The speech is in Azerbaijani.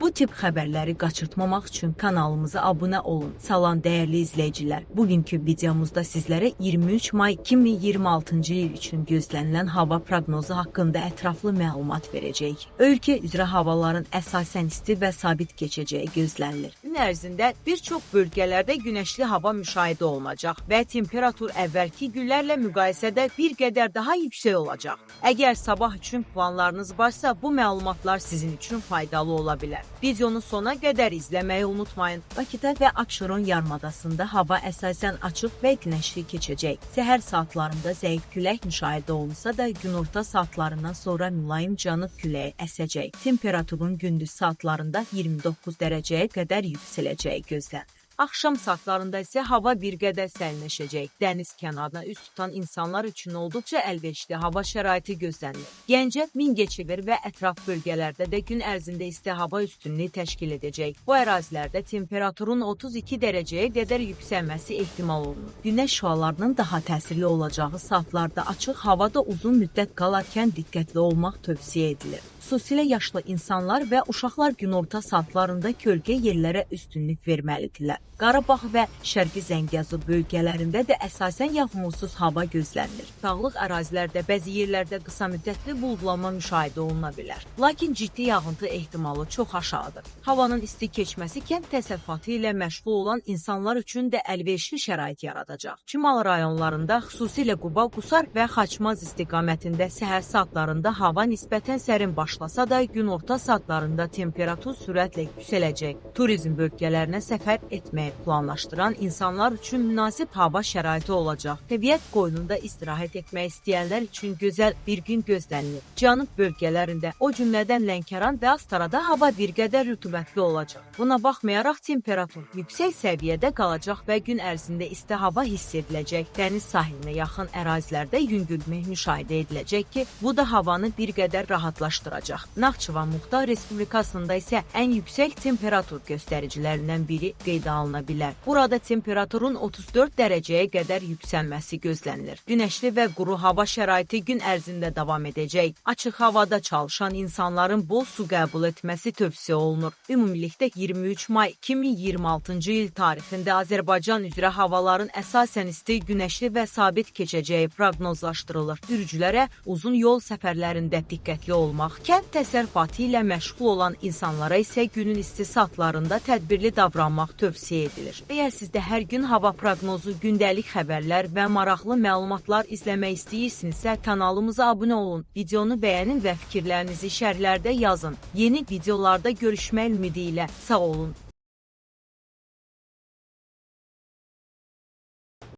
Bu tip xəbərləri qaçırtmamaq üçün kanalımıza abunə olun. Salam dəyərli izləyicilər. Bugünkü videomuzda sizlərə 23 may 2026-cı il üçün gözlənilən hava proqnozu haqqında ətraflı məlumat verəcəyik. Ölkə üzrə havaların əsasən isti və sabit keçəcəyi gözlənilir. Gün ərzində bir çox bölgələrdə günəşli hava müşahidə olunacaq və temperatur əvvəlki günlərlə müqayisədə bir qədər daha yüksək olacaq. Əgər sabah üçün planlarınız varsa, bu məlumatlar sizin üçün faydalı ola bilər. Videonu sona qədər izləməyi unutmayın. Bakıda və Abşeron yarımadasında hava əsasən açıq və günəşli keçəcək. Səhər saatlarında zəif külək müşahidə olunsa da, günorta saatlarından sonra mülayim cənub küləyi əsəcək. Temperaturun gündüz saatlarında 29 dərəcəyə qədər yüksələcəyi gözlənilir. Axşam saatlarında isə hava bir qədər sərinləşəcək. Dəniz kənarına üz tutan insanlar üçün olduqca əlverişli hava şəraiti gözlənilir. Gəncə, Mingəçevir və ətraf bölgələrdə də gün ərzində isti hava üstünlüyü təşkil edəcək. Bu ərazilərdə temperaturun 32 dərəcəyə qədər yüksəlməsi ehtimal olunur. Günəş şüalarının daha təsirli olacağı saatlarda açıq havada uzun müddət qalarkən diqqətli olmaq tövsiyə edilir. Xüsusilə yaşlı insanlar və uşaqlar günorta saatlarında kölgə yerlərə üstünlük verməlidirlər. Qarabağ və Şərqi Zəngəzur bölgələrində də əsasən yağmursuz hava gözlənilir. Dağlıq ərazilərdə bəzi yerlərdə qısa müddətli buludlanma müşahidə oluna bilər. Lakin ciddi yağıntı ehtimalı çox aşağıdır. Havanın isti keçməsi kənd təsərrüfatı ilə məşğul olan insanlar üçün də əlverişli şərait yaradacaq. Şimal rayonlarında, xüsusilə Quba, Qusar və Xaçmaz istiqamətində səhər saatlarında hava nisbətən sərin başlasa da, günorta saatlarında temperatur sürətlə yüksələcək. Turizm bölgələrinə səfər etməyə planlaşdıran insanlar üçün münasib hava şəraiti olacaq. Təbiət qoynunda istirahət etmək istəyənlər üçün gözəl bir gün gözlənilir. Cənub bölgələrində, o cümlədən Lənkəran və Astarada hava bir qədər rütubətli olacaq. Buna baxmayaraq temperatur yüksək səviyyədə qalacaq və gün ərzində isti hava hiss ediləcək. Dəniz sahilinə yaxın ərazilərdə yüngülmə müşahidə ediləcək ki, bu da havanı bir qədər rahatlaşdıracaq. Naxçıvan Muxtar Respublikasında isə ən yüksək temperatur göstəricilərindən biri qeydə alınacaq. Burada temperaturun 34 dərəcəyə qədər yüksəlməsi gözlənilir. Günəşli və quru hava şəraiti gün ərzində davam edəcək. Açıq havada çalışan insanların bol su qəbul etməsi tövsiyə olunur. Ümumilikdə 23 may 2026-cı il tarixində Azərbaycan üzrə havaların əsasən isti, günəşli və sabit keçəcəyi proqnozlaşdırılır. Sürücülərə uzun yol səfərlərində diqqətli olmaq, kənd təsərrüfatı ilə məşğul olan insanlara isə günün isti saatlarında tədbirli davranmaq tövsiyə edilir. Əgər sizdə hər gün hava proqnozu, gündəlik xəbərlər və maraqlı məlumatlar izləmək istəyirsinizsə, kanalımıza abunə olun, videonu bəyənin və fikirlərinizi şərhlərdə yazın. Yeni videolarda görüşmək ümidi ilə sağ olun.